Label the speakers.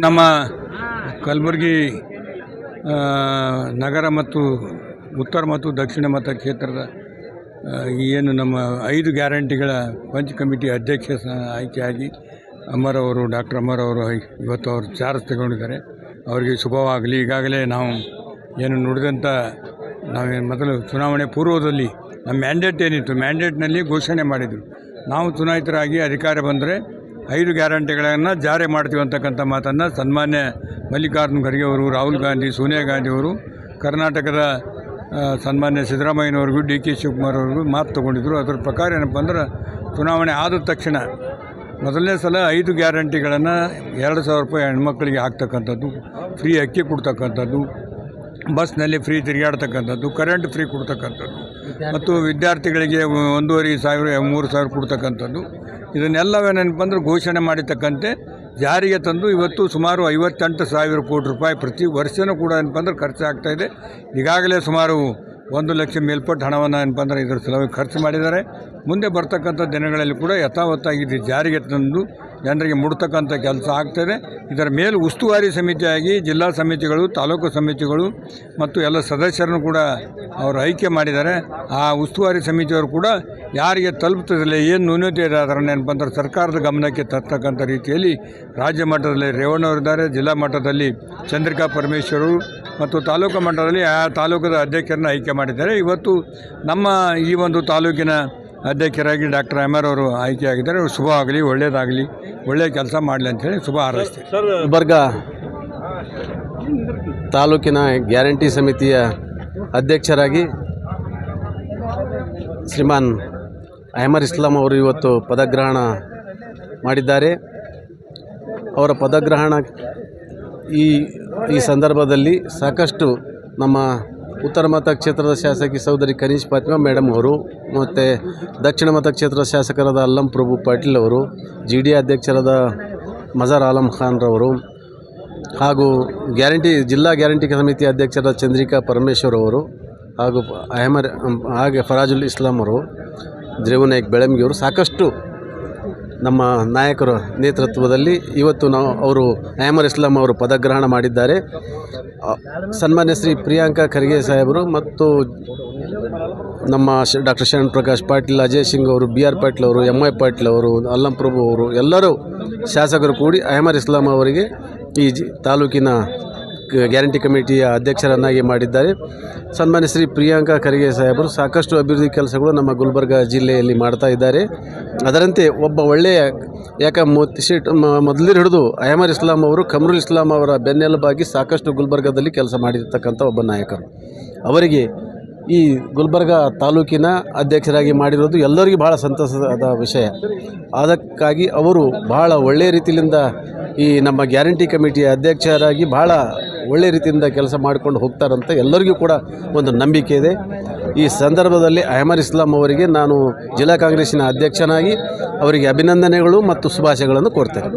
Speaker 1: ನಮ್ಮ ಕಲಬುರಗಿ ನಗರ ಮತ್ತು ಉತ್ತರ ಮತ್ತು ದಕ್ಷಿಣ ಮತಕ್ಷೇತ್ರದ ಏನು ನಮ್ಮ 5 ಗ್ಯಾರಂಟಿಗಳ ಪಂಚ್ ಕಮಿಟಿ ಅಧ್ಯಕ್ಷ ಆಯ್ಕೆಯಾಗಿ ಡಾಕ್ಟರ್ ಅಮರ್ ಅವರು ಇವತ್ತು ಅವರು ಚಾರ್ಜ್ ತಗೊಂಡಿದ್ದಾರೆ. ಅವರಿಗೆ ಶುಭವಾಗಲಿ. ಈಗಾಗಲೇ ನಾವು ಏನು ನುಡಿದಂಥ ನಾವೇನು ಮೊದಲು ಚುನಾವಣೆ ಪೂರ್ವದಲ್ಲಿ ನಮ್ಮ ಮ್ಯಾಂಡೇಟ್ ಏನಿತ್ತು, ಮ್ಯಾಂಡೇಟ್ನಲ್ಲಿ ಘೋಷಣೆ ಮಾಡಿದರು. ನಾವು ಚುನಾಯಿತರಾಗಿ ಅಧಿಕಾರ ಬಂದರೆ 5 ಗ್ಯಾರಂಟಿಗಳನ್ನು ಜಾರಿ ಮಾಡ್ತೀವಿ ಅಂತಕ್ಕಂಥ ಮಾತನ್ನು ಸನ್ಮಾನ್ಯ ಮಲ್ಲಿಕಾರ್ಜುನ ಖರ್ಗೆ ಅವರು, ರಾಹುಲ್ ಗಾಂಧಿ, ಸೋನಿಯಾ ಗಾಂಧಿ ಅವರು, ಕರ್ನಾಟಕದ ಸನ್ಮಾನ್ಯ ಸಿದ್ದರಾಮಯ್ಯನವ್ರಿಗೂ, ಡಿ ಕೆ ಶಿವಕುಮಾರ್ ಅವ್ರಿಗೂ ಮಾತು ತೊಗೊಂಡಿದ್ರು. ಅದರ ಪ್ರಕಾರ ಏನಪ್ಪ ಅಂದ್ರೆ ಚುನಾವಣೆ ಆದ ತಕ್ಷಣ ಮೊದಲನೇ ಸಲ 5 ಗ್ಯಾರಂಟಿಗಳನ್ನು 2,000 ರೂಪಾಯಿ ಹೆಣ್ಮಕ್ಳಿಗೆ ಹಾಕ್ತಕ್ಕಂಥದ್ದು, ಫ್ರೀ ಅಕ್ಕಿ ಕೊಡ್ತಕ್ಕಂಥದ್ದು, ಬಸ್ನಲ್ಲಿ ಫ್ರೀ ತಿರುಗಾಡ್ತಕ್ಕಂಥದ್ದು, ಕರೆಂಟ್ ಫ್ರೀ ಕೊಡ್ತಕ್ಕಂಥದ್ದು ಮತ್ತು ವಿದ್ಯಾರ್ಥಿಗಳಿಗೆ 1,500 3,000 ಕೊಡ್ತಕ್ಕಂಥದ್ದು, ಇದನ್ನೆಲ್ಲವೇನಪ್ಪ ಅಂದ್ರೆ ಘೋಷಣೆ ಮಾಡಿರ್ತಕ್ಕಂತೆ ಜಾರಿಗೆ ತಂದು ಇವತ್ತು ಸುಮಾರು 58,000 ಕೋಟಿ ರೂಪಾಯಿ ಪ್ರತಿ ವರ್ಷವೂ ಕೂಡ ಏನಪ್ಪ ಅಂದ್ರೆ ಖರ್ಚಾಗ್ತಾಯಿದೆ. ಈಗಾಗಲೇ ಸುಮಾರು 1 ಲಕ್ಷ ಮೇಲ್ಪಟ್ಟು ಹಣವನ್ನು ಏನಪ್ಪ ಅಂದ್ರೆ ಇದರ ಸಲುವಾಗಿ ಖರ್ಚು ಮಾಡಿದ್ದಾರೆ. ಮುಂದೆ ಬರ್ತಕ್ಕಂಥ ದಿನಗಳಲ್ಲಿ ಕೂಡ ಯಥಾವತ್ತಾಗಿ ಇದು ಜಾರಿಗೆ ತಂದು ಜನರಿಗೆ ಮುಡ್ತಕ್ಕಂಥ ಕೆಲಸ ಆಗ್ತಾಯಿದೆ. ಇದರ ಮೇಲೆ ಉಸ್ತುವಾರಿ ಸಮಿತಿಯಾಗಿ ಜಿಲ್ಲಾ ಸಮಿತಿಗಳು, ತಾಲೂಕು ಸಮಿತಿಗಳು ಮತ್ತು ಎಲ್ಲ ಸದಸ್ಯರನ್ನು ಕೂಡ ಅವರು ಆಯ್ಕೆ ಮಾಡಿದ್ದಾರೆ. ಆ ಉಸ್ತುವಾರಿ ಸಮಿತಿಯವರು ಕೂಡ ಯಾರಿಗೆ ತಲುಪ್ತದಿಲ್ಲ, ಏನು ನ್ಯೂನತೆ ಇದೆ ಅದನ್ನು ಏನಪ್ಪ ಅಂದ್ರೆ ಸರ್ಕಾರದ ಗಮನಕ್ಕೆ ತರ್ತಕ್ಕಂಥ ರೀತಿಯಲ್ಲಿ ರಾಜ್ಯ ಮಟ್ಟದಲ್ಲಿ ರೇವಣ್ಣವರಿದ್ದಾರೆ, ಜಿಲ್ಲಾ ಮಟ್ಟದಲ್ಲಿ ಚಂದ್ರಿಕಾ ಪರಮೇಶ್ವರು ಮತ್ತು ತಾಲೂಕು ಮಟ್ಟದಲ್ಲಿ ಆ ತಾಲೂಕದ ಅಧ್ಯಕ್ಷರನ್ನ ಆಯ್ಕೆ ಮಾಡಿದ್ದಾರೆ. ಇವತ್ತು ನಮ್ಮ ಈ ಒಂದು ತಾಲೂಕಿನ ಅಧ್ಯಕ್ಷರಾಗಿ ಡಾಕ್ಟರ್ ಅಮರ್ ಅವರು ಆಯ್ಕೆಯಾಗಿದ್ದಾರೆ. ಶುಭವಾಗಲಿ, ಒಳ್ಳೆಯದಾಗಲಿ, ಒಳ್ಳೆಯ ಕೆಲಸ ಮಾಡಲಿ ಅಂಥೇಳಿ ಶುಭ ಹಾರೈಸ್ತೀನಿ.
Speaker 2: ಗುಲ್ಬರ್ಗ ತಾಲೂಕಿನ ಗ್ಯಾರಂಟಿ ಸಮಿತಿಯ ಅಧ್ಯಕ್ಷರಾಗಿ ಶ್ರೀಮಾನ್ ಅಹಮರ್ ಇಸ್ಲಾಂ ಅವರು ಇವತ್ತು ಪದಗ್ರಹಣ ಮಾಡಿದ್ದಾರೆ. ಅವರ ಪದಗ್ರಹಣ ಈ ಸಂದರ್ಭದಲ್ಲಿ ಸಾಕಷ್ಟು ನಮ್ಮ ಉತ್ತರ ಮತಕ್ಷೇತ್ರದ ಶಾಸಕಿ ಸಹೋದರಿ ಕನೀಶ್ ಫಾತಿಮಾ ಮೇಡಮ್ ಅವರು ಮತ್ತು ದಕ್ಷಿಣ ಮತಕ್ಷೇತ್ರದ ಶಾಸಕರಾದ ಅಲ್ಲಂ ಪ್ರಭು ಪಾಟೀಲ್ ಅವರು, GD ಅಧ್ಯಕ್ಷರಾದ ಮಜಾರ್ ಆಲಂ ಖಾನ್ರವರು ಹಾಗೂ ಜಿಲ್ಲಾ ಗ್ಯಾರಂಟಿ ಸಮಿತಿ ಅಧ್ಯಕ್ಷರಾದ ಚಂದ್ರಿಕಾ ಪರಮೇಶ್ವರ್ ಅವರು ಹಾಗೂ ಹಾಗೆ ಫರಾಜುಲ್ ಇಸ್ಲಾಂ ಅವರು, ದ್ರೇವನಾಯಕ್ ಬೆಳಂಗಿಯವರು ಸಾಕಷ್ಟು ನಮ್ಮ ನಾಯಕರ ನೇತೃತ್ವದಲ್ಲಿ ಇವತ್ತು ಅವರು ಅಹಮರ್ ಇಸ್ಲಾಂ ಅವರು ಪದಗ್ರಹಣ ಮಾಡಿದ್ದಾರೆ. ಸನ್ಮಾನ್ಯ ಶ್ರೀ ಪ್ರಿಯಾಂಕಾ ಖರ್ಗೆ ಸಾಹೇಬರು ಮತ್ತು ನಮ್ಮ ಡಾಕ್ಟರ್ ಶರಣ್ ಪ್ರಕಾಶ್ ಪಾಟೀಲ್, ಅಜಯ್ ಸಿಂಗ್ ಅವರು, BR ಪಾಟೀಲ್ ಅವರು, MI ಪಾಟೀಲ್ ಅವರು, ಅಲ್ಲಂ ಪ್ರಭು ಅವರು ಎಲ್ಲರೂ ಶಾಸಕರು ಕೂಡಿ ಅಹಮರ್ ಇಸ್ಲಾಂ ಅವರಿಗೆ ಈ ತಾಲೂಕಿನ ಗ್ಯಾರಂಟಿ ಕಮಿಟಿಯ ಅಧ್ಯಕ್ಷರನ್ನಾಗಿ ಮಾಡಿದ್ದಾರೆ. ಸನ್ಮಾನ್ಯ ಶ್ರೀ ಪ್ರಿಯಾಂಕಾ ಖರ್ಗೆ ಸಾಹೇಬರು ಸಾಕಷ್ಟು ಅಭಿವೃದ್ಧಿ ಕೆಲಸಗಳು ನಮ್ಮ ಗುಲ್ಬರ್ಗ ಜಿಲ್ಲೆಯಲ್ಲಿ ಮಾಡ್ತಾ ಇದ್ದಾರೆ. ಅದರಂತೆ ಒಬ್ಬ ಒಳ್ಳೆಯ ಮೊದಲು ಹಿಡಿದು ಅಹಮರ್ ಇಸ್ಲಾಂ ಅವರು ಕಮರುಲ್ ಇಸ್ಲಾಂ ಅವರ ಬೆನ್ನೆಲುಬಾಗಿ ಸಾಕಷ್ಟು ಗುಲ್ಬರ್ಗದಲ್ಲಿ ಕೆಲಸ ಮಾಡಿರ್ತಕ್ಕಂಥ ಒಬ್ಬ ನಾಯಕರು. ಅವರಿಗೆ ಈ ಗುಲ್ಬರ್ಗ ತಾಲೂಕಿನ ಅಧ್ಯಕ್ಷರಾಗಿ ಮಾಡಿರೋದು ಎಲ್ಲರಿಗೂ ಭಾಳ ಸಂತಸದ ವಿಷಯ. ಅದಕ್ಕಾಗಿ ಅವರು ಬಹಳ ಒಳ್ಳೆಯ ರೀತಿಯಿಂದ ಈ ನಮ್ಮ ಗ್ಯಾರಂಟಿ ಕಮಿಟಿಯ ಅಧ್ಯಕ್ಷರಾಗಿ ಬಹಳ ಒಳ್ಳೆಯ ರೀತಿಯಿಂದ ಕೆಲಸ ಮಾಡಿಕೊಂಡು ಹೋಗ್ತಾರಂತ ಎಲ್ಲರಿಗೂ ಕೂಡ ಒಂದು ನಂಬಿಕೆ ಇದೆ. ಈ ಸಂದರ್ಭದಲ್ಲಿ ಅಹಮರ್ ಇಸ್ಲಾಂ ಅವರಿಗೆ ನಾನು ಜಿಲ್ಲಾ ಕಾಂಗ್ರೆಸ್ಸಿನ ಅಧ್ಯಕ್ಷನಾಗಿ ಅವರಿಗೆ ಅಭಿನಂದನೆಗಳು ಮತ್ತು ಶುಭಾಶಯಗಳನ್ನು ಕೋರ್ತೇನೆ.